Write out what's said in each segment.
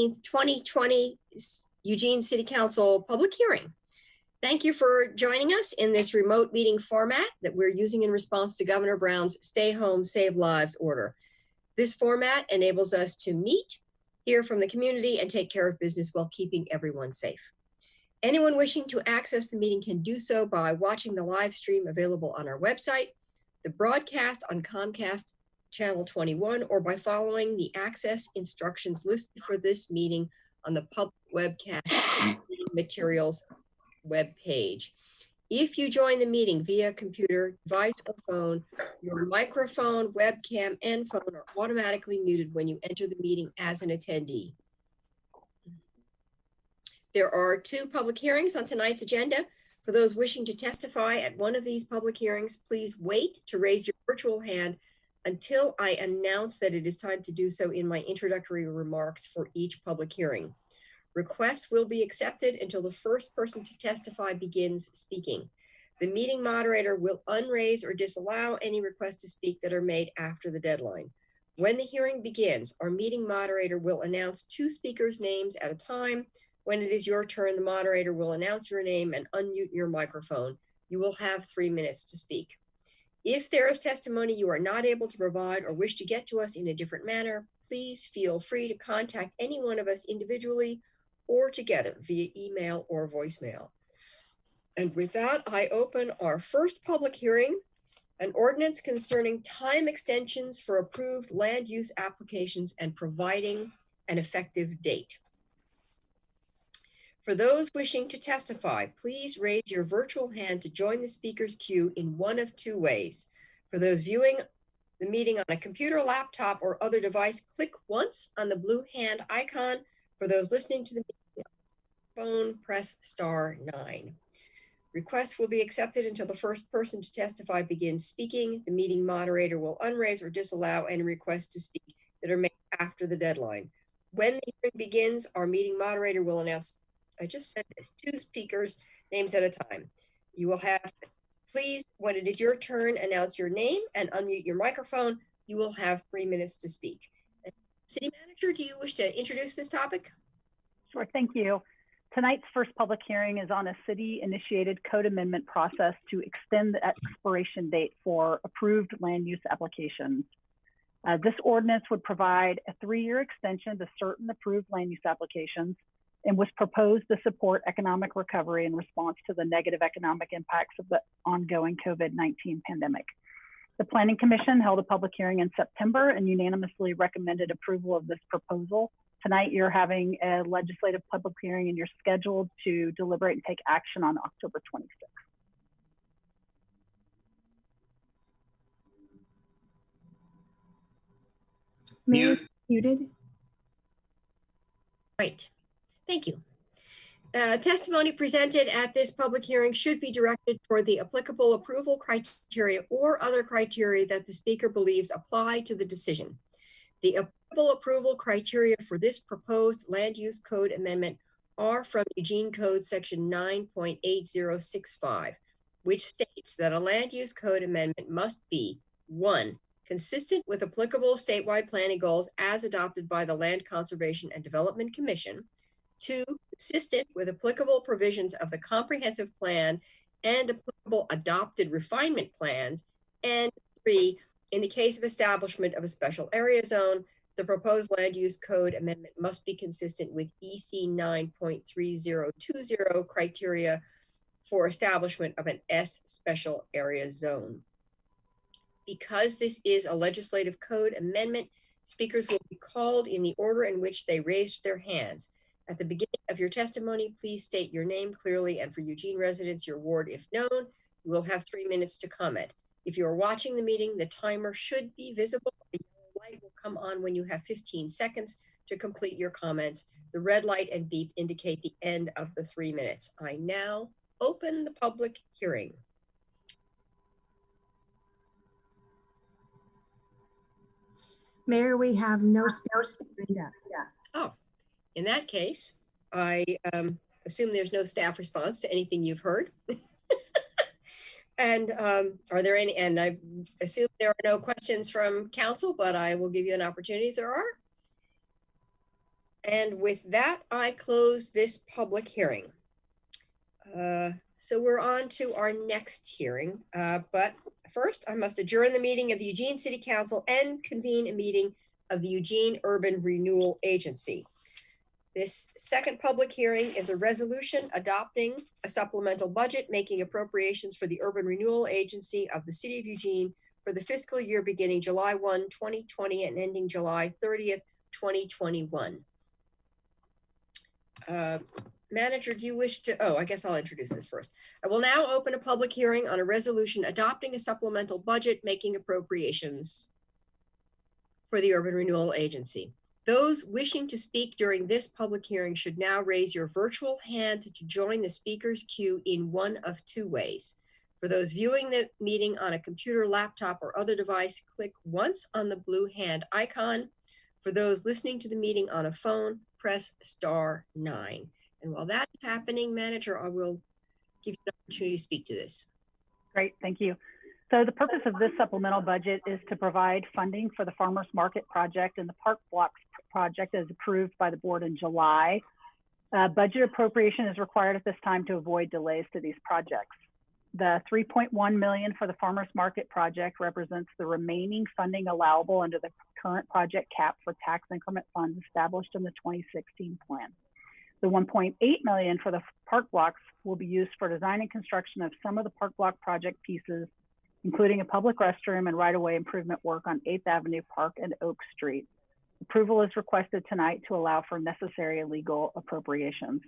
15th, 2020 Eugene City Council public hearing. Thank you for joining us in this remote meeting format that we're using in response to Governor Brown's Stay Home, Save Lives order. This format enables us to meet, hear from the community, and take care of business while keeping everyone safe. Anyone wishing to access the meeting can do so by watching the live stream available on our website, the broadcast on Comcast Channel 21, or by following the access instructions listed for this meeting on the public webcast materials web page. If you join the meeting via computer, device, or phone, your microphone, webcam, and phone are automatically muted when you enter the meeting as an attendee. There are 2 public hearings on tonight's agenda. For those wishing to testify at one of these public hearings, please wait to raise your virtual hand until I announce that it is time to do so in my introductory remarks for each public hearing. Requests will be accepted until the first person to testify begins speaking. The meeting moderator will unraise or disallow any requests to speak that are made after the deadline. When the hearing begins, our meeting moderator will announce 2 speakers' names at a time. When it is your turn, the moderator will announce your name and unmute your microphone. You will have 3 minutes to speak. If there is testimony you are not able to provide or wish to get to us in a different manner, please feel free to contact any one of us individually or together via email or voicemail. And with that, I open our first public hearing, an ordinance concerning time extensions for approved land use applications and providing an effective date. For those wishing to testify, please raise your virtual hand to join the speaker's queue in one of 2 ways. For those viewing the meeting on a computer, laptop, or other device, click once on the blue hand icon. For those listening to the meeting on phone, press *9. Requests will be accepted until the first person to testify begins speaking. The meeting moderator will unraise or disallow any requests to speak that are made after the deadline. When the hearing begins, our meeting moderator will announce, I just said this, 2 speakers' names at a time. You will have, please, when it is your turn, announce your name and unmute your microphone. You will have 3 minutes to speak. City Manager, do you wish to introduce this topic? Sure, thank you. Tonight's first public hearing is on a city-initiated code amendment process to extend the expiration date for approved land use applications. This ordinance would provide a 3-year extension to certain approved land use applications and was proposed to support economic recovery in response to the negative economic impacts of the ongoing COVID-19 pandemic. The Planning Commission held a public hearing in September and unanimously recommended approval of this proposal. Tonight, you're having a legislative public hearing and you're scheduled to deliberate and take action on October 26th. Muted. Right. Thank you. Testimony presented at this public hearing should be directed toward the applicable approval criteria or other criteria that the speaker believes apply to the decision. The applicable approval criteria for this proposed land use code amendment are from Eugene Code section 9.8065, which states that a land use code amendment must be 1, consistent with applicable statewide planning goals as adopted by the Land Conservation and Development Commission, 2, consistent with applicable provisions of the comprehensive plan and applicable adopted refinement plans, and 3, in the case of establishment of a special area zone, the proposed land use code amendment must be consistent with EC 9.3020 criteria for establishment of an S special area zone. Because this is a legislative code amendment, speakers will be called in the order in which they raised their hands. At the beginning of your testimony, please state your name clearly, and for Eugene residents, your ward if known. You will have 3 minutes to comment. If you are watching the meeting, the timer should be visible. The yellow light will come on when you have 15 seconds to complete your comments. The red light and beep indicate the end of the 3 minutes. I now open the public hearing. Mayor, we have no speakers. Oh, in that case, I assume there's no staff response to anything you've heard. And are there any, and I assume there are no questions from council, but I will give you an opportunity if there are. And with that, I close this public hearing. So we're on to our next hearing, but first I must adjourn the meeting of the Eugene City Council and convene a meeting of the Eugene Urban Renewal Agency. This second public hearing is a resolution adopting a supplemental budget making appropriations for the Urban Renewal Agency of the City of Eugene for the fiscal year beginning July 1, 2020 and ending July 30th, 2021. Manager, do you wish to, I guess I'll introduce this first. I will now open a public hearing on a resolution adopting a supplemental budget making appropriations for the Urban Renewal Agency. Those wishing to speak during this public hearing should now raise your virtual hand to join the speaker's queue in one of two ways. For those viewing the meeting on a computer, laptop, or other device, click once on the blue hand icon. For those listening to the meeting on a phone, press *9. And while that's happening, Manager, I will give you an opportunity to speak to this. Great, thank you. So the purpose of this supplemental budget is to provide funding for the Farmers Market project and the Park Blocks project as approved by the board in July. Budget appropriation is required at this time to avoid delays to these projects. The $3.1 million for the Farmers Market project represents the remaining funding allowable under the current project cap for tax increment funds established in the 2016 plan. The $1.8 million for the Park Blocks will be used for design and construction of some of the Park Block project pieces, including a public restroom and right-of-way improvement work on 8th Avenue Park and Oak Street. Approval is requested tonight to allow for necessary legal appropriations.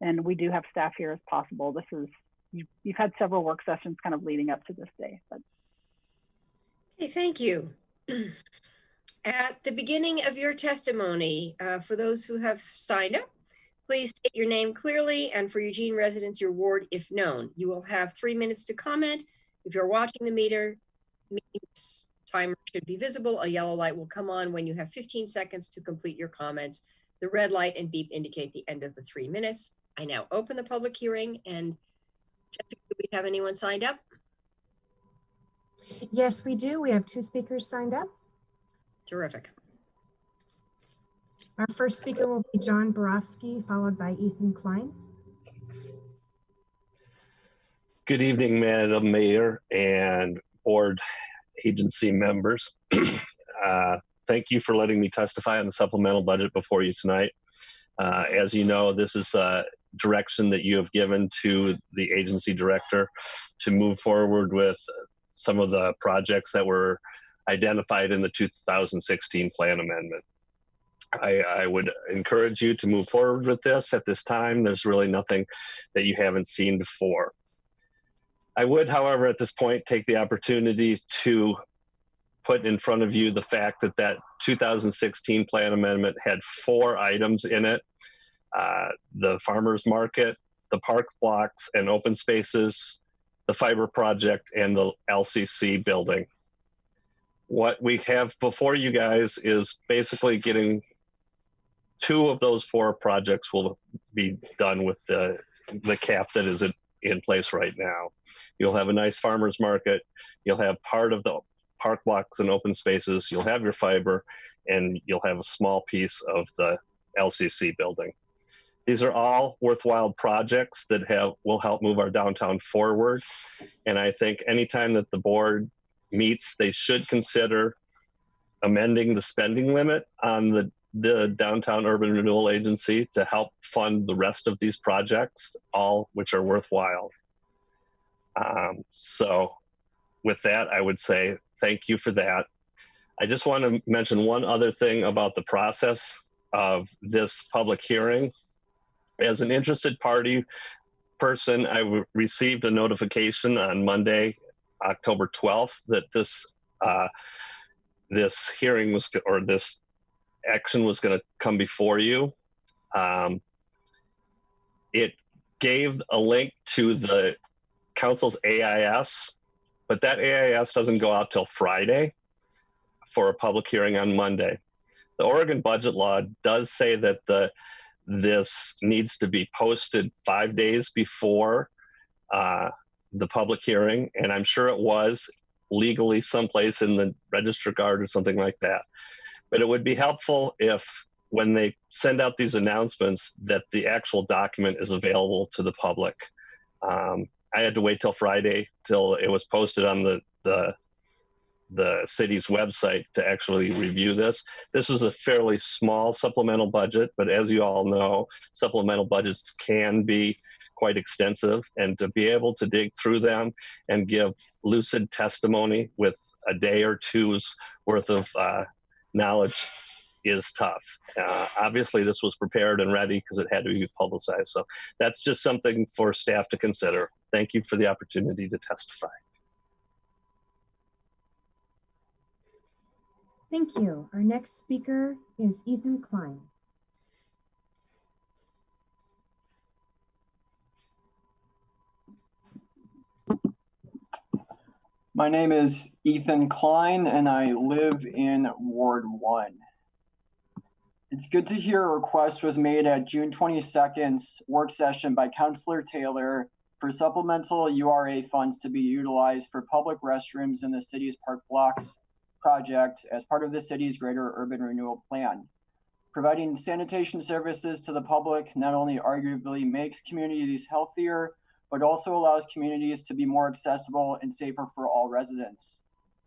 And we do have staff here as possible. This is, you've had several work sessions kind of leading up to this day. But. Okay, thank you. At the beginning of your testimony, for those who have signed up, please state your name clearly and for Eugene residents, your ward if known. You will have 3 minutes to comment. If you're watching the meeting timer should be visible. A yellow light will come on when you have 15 seconds to complete your comments. The red light and beep indicate the end of the 3 minutes. I now open the public hearing, and Jessica, do we have anyone signed up? Yes, we do. We have 2 speakers signed up. Terrific. Our first speaker will be John Borofsky, followed by Ethan Klein. Good evening, Madam Mayor and board agency members. Thank you for letting me testify on the supplemental budget before you tonight. As you know, this is a direction that you have given to the agency director to move forward with some of the projects that were identified in the 2016 plan amendment. I would encourage you to move forward with this at this time. There's really nothing that you haven't seen before. I would, however, at this point, take the opportunity to put in front of you the fact that that 2016 plan amendment had 4 items in it: the farmers market, the park blocks and open spaces, the fiber project, and the LCC building. What we have before you guys is basically getting 2 of those 4 projects will be done with the cap that is in place right now. You'll have a nice farmers market. You'll have part of the park blocks and open spaces. You'll have your fiber, and you'll have a small piece of the LCC building. These are all worthwhile projects that will help move our downtown forward. And I think anytime that the board meets, they should consider amending the spending limit on the Downtown Urban Renewal Agency to help fund the rest of these projects, all which are worthwhile. So with that, I would say thank you for that. I just want to mention one other thing about the process of this public hearing. As an interested party person, I received a notification on Monday, October 12th, that this hearing was, or this action was going to come before you. It gave a link to the council's AIS, but that AIS doesn't go out till Friday for a public hearing on Monday. The Oregon budget law does say that this needs to be posted 5 days before the public hearing, and I'm sure it was legally someplace in the Register Guard or something like that. But it would be helpful if when they send out these announcements that the actual document is available to the public. I had to wait till Friday till it was posted on the city's website to actually review this. This was a fairly small supplemental budget, but as you all know, supplemental budgets can be quite extensive, and to be able to dig through them and give lucid testimony with a day or two's worth of knowledge is tough. Obviously, this was prepared and ready because it had to be publicized. So that's just something for staff to consider. Thank you for the opportunity to testify. Thank you. Our next speaker is Ethan Klein. My name is Ethan Klein, and I live in Ward 1. It's good to hear a request was made at June 22nd's work session by Councilor Taylor for supplemental URA funds to be utilized for public restrooms in the city's park blocks project as part of the city's greater urban renewal plan. Providing sanitation services to the public not only arguably makes communities healthier, but also allows communities to be more accessible and safer for all residents.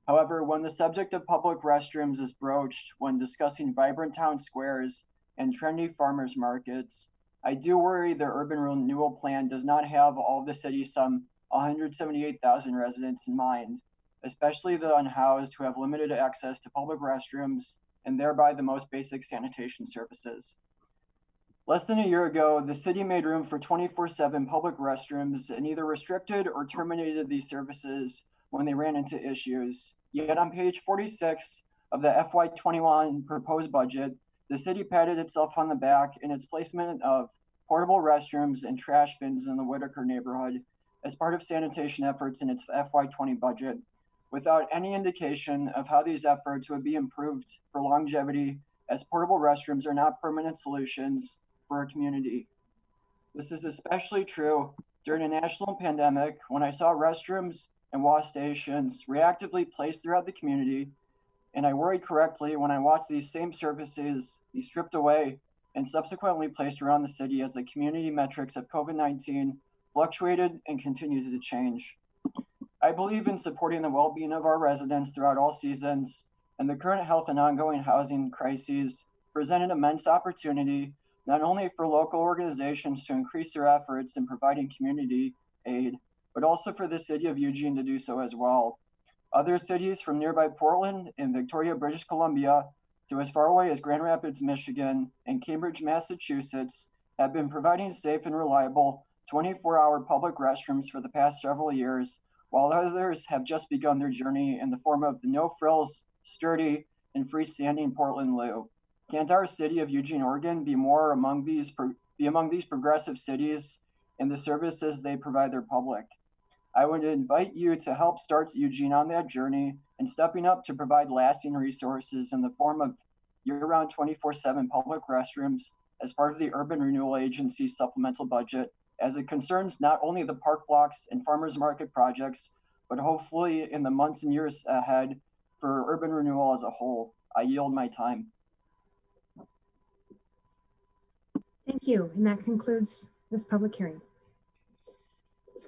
However, when the subject of public restrooms is broached when discussing vibrant town squares and trendy farmers markets, I do worry the urban renewal plan does not have all of the city's some 178,000 residents in mind, especially the unhoused who have limited access to public restrooms and thereby the most basic sanitation services. Less than a year ago, the city made room for 24/7 public restrooms and either restricted or terminated these services when they ran into issues. Yet on page 46 of the FY21 proposed budget, the city patted itself on the back in its placement of portable restrooms and trash bins in the Whitaker neighborhood as part of sanitation efforts in its FY20 budget, without any indication of how these efforts would be improved for longevity, as portable restrooms are not permanent solutions for a community. This is especially true during a national pandemic when I saw restrooms and wash stations reactively placed throughout the community, and I worried correctly when I watched these same services be stripped away and subsequently placed around the city as the community metrics of COVID-19 fluctuated and continued to change. I believe in supporting the well-being of our residents throughout all seasons, and the current health and ongoing housing crises present an immense opportunity not only for local organizations to increase their efforts in providing community aid, but also for the city of Eugene to do so as well. Other cities from nearby Portland and Victoria, British Columbia, to as far away as Grand Rapids, Michigan, and Cambridge, Massachusetts, have been providing safe and reliable 24-hour public restrooms for the past several years, while others have just begun their journey in the form of the no-frills, sturdy, and freestanding Portland Loo. Can't our city of Eugene, Oregon be among these progressive cities in the services they provide their public? I would invite you to help start Eugene on that journey and stepping up to provide lasting resources in the form of year-round 24/7 public restrooms as part of the Urban Renewal Agency's supplemental budget, as it concerns not only the park blocks and farmers market projects, but hopefully in the months and years ahead for urban renewal as a whole. I yield my time. Thank you. And that concludes this public hearing.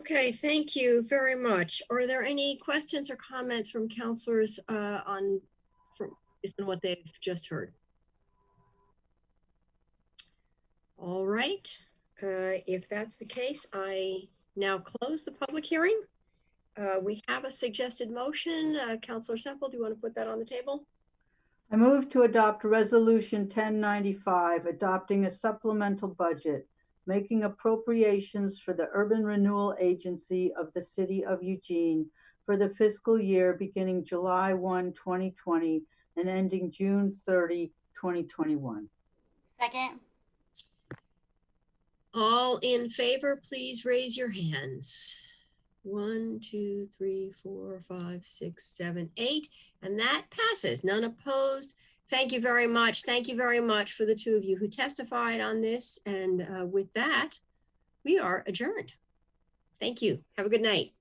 Okay, thank you very much. Are there any questions or comments from counselors based on what they've just heard? All right. If that's the case, I now close the public hearing. We have a suggested motion. Counselor Semple, do you want to put that on the table? I move to adopt Resolution 1095, adopting a supplemental budget, making appropriations for the Urban Renewal Agency of the City of Eugene for the fiscal year beginning July 1, 2020 and ending June 30, 2021. Second. All in favor, please raise your hands. 1, 2, 3, 4, 5, 6, 7, 8, and that passes. None opposed. Thank you very much. Thank you very much for the two of you who testified on this. And with that, we are adjourned. Thank you. Have a good night.